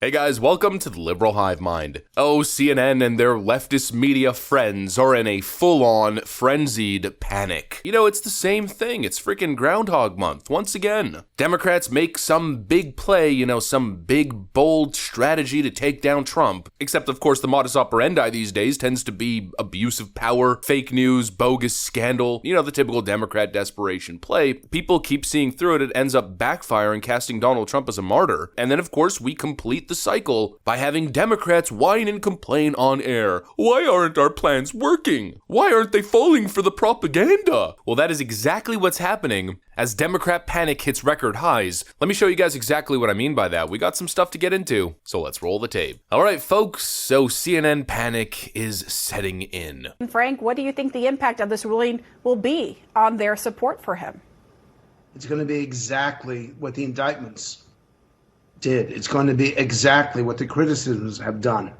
Hey guys, welcome to the Liberal Hive Mind. Oh, CNN and their leftist media friends are in a full-on, frenzied panic. You know, it's the same thing. It's freaking Groundhog Month, once again. Democrats make some big play, some big, bold strategy to take down Trump. Except, of course, the modus operandi these days tends to be abuse of power, fake news, bogus scandal, the typical Democrat desperation play. People keep seeing through it. It ends up backfiring, casting Donald Trump as a martyr. And then, of course, we complete the cycle by having Democrats whine and complain on air. Why aren't our plans working? Why aren't they falling for the propaganda? Well, that is exactly what's happening as Democrat panic hits record highs. Let me show you guys exactly what I mean by that. We got some stuff to get into, so let's roll the tape. All right, folks, so CNN panic is setting in. Frank, what do you think the impact of this ruling will be on their support for him? It's going to be exactly what the indictments did. It's going to be exactly what the criticisms have done.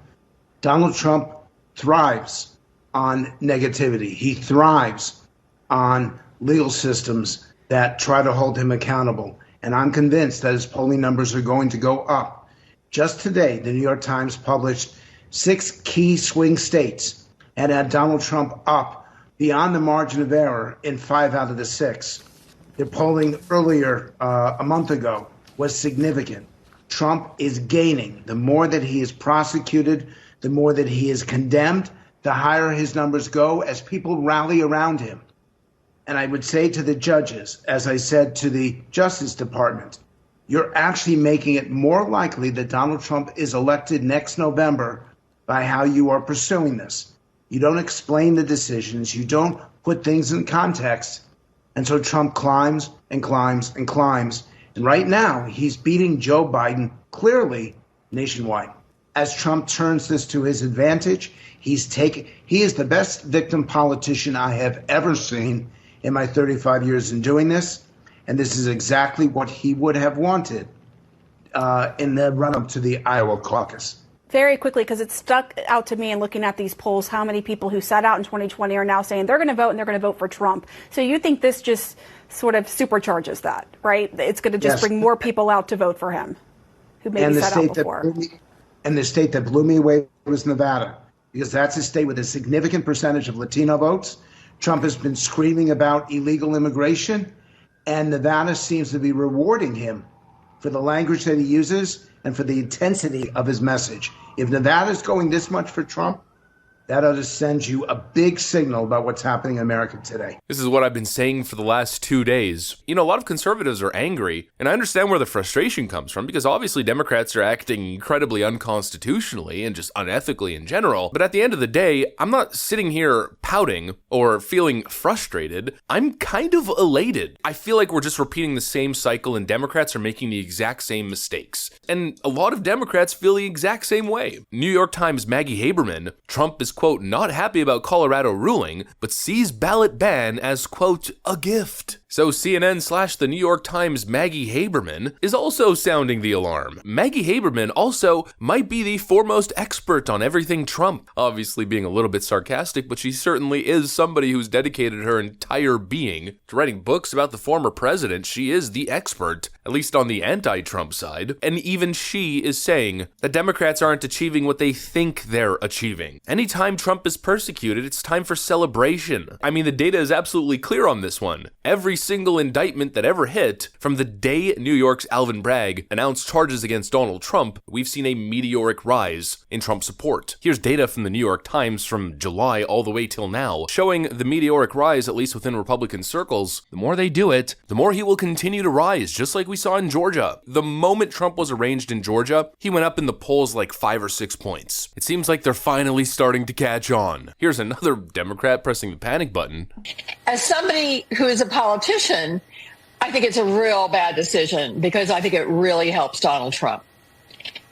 Donald Trump thrives on negativity. He thrives on legal systems that try to hold him accountable. And I'm convinced that his polling numbers are going to go up. Just today, the New York Times published 6 key swing states and had Donald Trump up beyond the margin of error in 5 out of the 6. The polling earlier a month ago was significant. Trump is gaining. The more that he is prosecuted, the more that he is condemned, the higher his numbers go as people rally around him. And I would say to the judges, as I said to the Justice Department, you're actually making it more likely that Donald Trump is elected next November by how you are pursuing this. You don't explain the decisions. You don't put things in context. And so Trump climbs and climbs and climbs. And right now, he's beating Joe Biden clearly nationwide. As Trump turns this to his advantage, he is the best victim politician I have ever seen in my 35 years in doing this. And this is exactly what he would have wanted in the run-up to the Iowa caucus. Very quickly, because it stuck out to me in looking at these polls, how many people who sat out in 2020 are now saying they're going to vote and they're going to vote for Trump. So you think this just sort of supercharges that, right? It's going to just bring more people out to vote for him who maybe sat out before. And the state that blew me away was Nevada, because that's a state with a significant percentage of Latino votes. Trump has been screaming about illegal immigration, and Nevada seems to be rewarding him for the language that he uses and for the intensity of his message. If Nevada's going this much for Trump, that ought to send you a big signal about what's happening in America today. This is what I've been saying for the last 2 days. A lot of conservatives are angry, and I understand where the frustration comes from, because obviously Democrats are acting incredibly unconstitutionally and just unethically in general. But at the end of the day, I'm not sitting here pouting or feeling frustrated. I'm kind of elated. I feel like we're just repeating the same cycle, and Democrats are making the exact same mistakes. And a lot of Democrats feel the exact same way. New York Times Maggie Haberman, Trump is, quote, not happy about Colorado ruling, but sees ballot ban as, quote, a gift. So CNN / the New York Times Maggie Haberman is also sounding the alarm. Maggie Haberman also might be the foremost expert on everything Trump. Obviously being a little bit sarcastic, but she certainly is somebody who's dedicated her entire being to writing books about the former president. She is the expert, at least on the anti-Trump side. And even she is saying that Democrats aren't achieving what they think they're achieving. Anytime Trump is persecuted, it's time for celebration. I mean, the data is absolutely clear on this one. Every single indictment that ever hit, from the day New York's Alvin Bragg announced charges against Donald Trump, we've seen a meteoric rise in Trump support. Here's data from the New York Times from July all the way till now, showing the meteoric rise, at least within Republican circles. The more they do it, the more he will continue to rise, just like we saw in Georgia. The moment Trump was arraigned in Georgia, he went up in the polls like 5 or 6 points. It seems like they're finally starting to catch on. Here's another Democrat pressing the panic button. As somebody who is a politician, I think it's a real bad decision, because I think it really helps Donald Trump.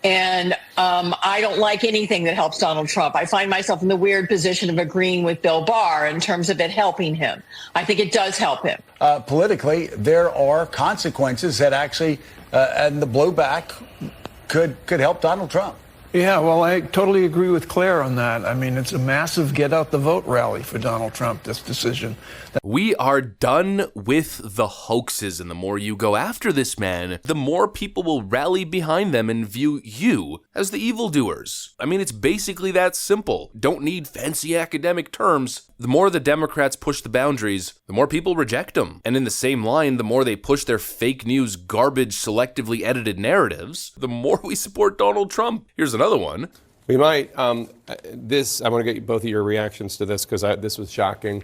And I don't like anything that helps Donald Trump. I find myself in the weird position of agreeing with Bill Barr in terms of it helping him. I think it does help him. Politically, there are consequences that actually, and the blowback could help Donald Trump. Yeah, well, I totally agree with Claire on that. I mean, it's a massive get out the vote rally for Donald Trump, this decision. We are done with the hoaxes, and the more you go after this man, the more people will rally behind them and view you as the evildoers. I mean, it's basically that simple. Don't need fancy academic terms. The more the Democrats push the boundaries, the more people reject them. And in the same line, the more they push their fake news, garbage, selectively edited narratives, the more we support Donald Trump. Here's another one. We might. I want to get both of your reactions to this because this was shocking.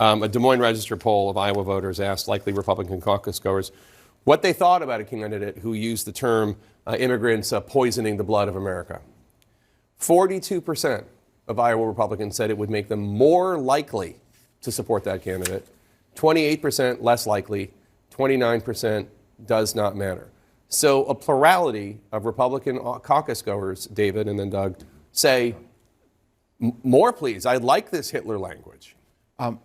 A Des Moines Register poll of Iowa voters asked likely Republican caucus goers what they thought about a candidate who used the term immigrants poisoning the blood of America. 42% of Iowa Republicans said it would make them more likely to support that candidate. 28% less likely. 29% does not matter. So a plurality of Republican caucus goers, David and then Doug, say, more please, I like this Hitler language.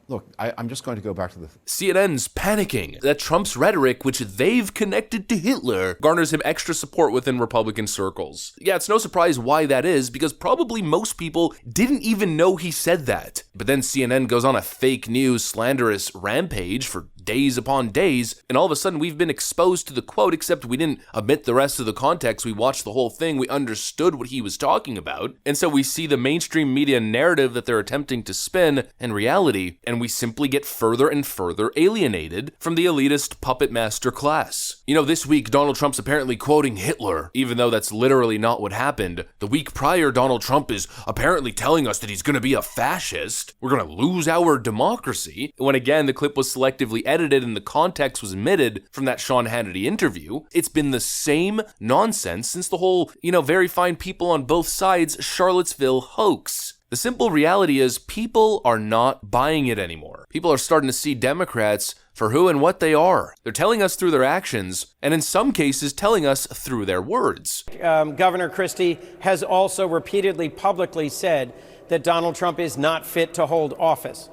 Look, I'm just going to go back to the... CNN's panicking that Trump's rhetoric, which they've connected to Hitler, garners him extra support within Republican circles. Yeah, it's no surprise why that is, because probably most people didn't even know he said that. But then CNN goes on a fake news, slanderous rampage for days upon days, and all of a sudden we've been exposed to the quote, except we didn't omit the rest of the context. We watched the whole thing, we understood what he was talking about, and so we see the mainstream media narrative that they're attempting to spin in reality, and we simply get further and further alienated from the elitist puppet master class. You know, this week Donald Trump's apparently quoting Hitler, even though that's literally not what happened. The week prior, Donald Trump is apparently telling us that he's gonna be a fascist. We're gonna lose our democracy, when again the clip was selectively edited and the context was omitted from that Sean Hannity interview. It's been the same nonsense since the whole, very fine people on both sides Charlottesville hoax. The simple reality is people are not buying it anymore. People are starting to see Democrats for who and what they are. They're telling us through their actions, and in some cases telling us through their words. Governor Christie has also repeatedly publicly said that Donald Trump is not fit to hold office.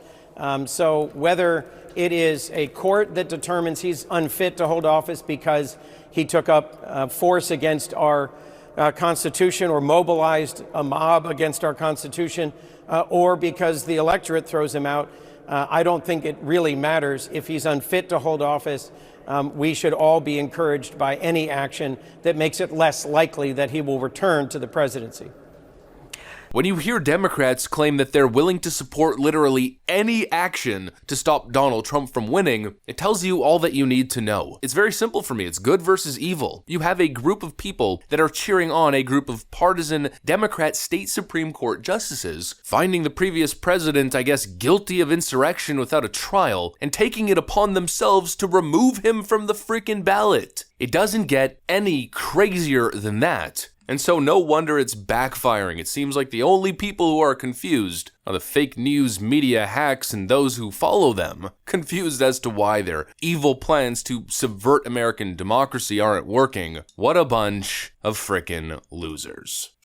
So whether it is a court that determines he's unfit to hold office because he took up force against our Constitution or mobilized a mob against our Constitution, or because the electorate throws him out, I don't think it really matters. If he's unfit to hold office, we should all be encouraged by any action that makes it less likely that he will return to the presidency. When you hear Democrats claim that they're willing to support literally any action to stop Donald Trump from winning, it tells you all that you need to know. It's very simple for me. It's good versus evil. You have a group of people that are cheering on a group of partisan Democrat state Supreme Court justices, finding the previous president, guilty of insurrection without a trial, and taking it upon themselves to remove him from the freaking ballot. It doesn't get any crazier than that. And so no wonder it's backfiring. It seems like the only people who are confused are the fake news media hacks and those who follow them, confused as to why their evil plans to subvert American democracy aren't working. What a bunch of frickin' losers.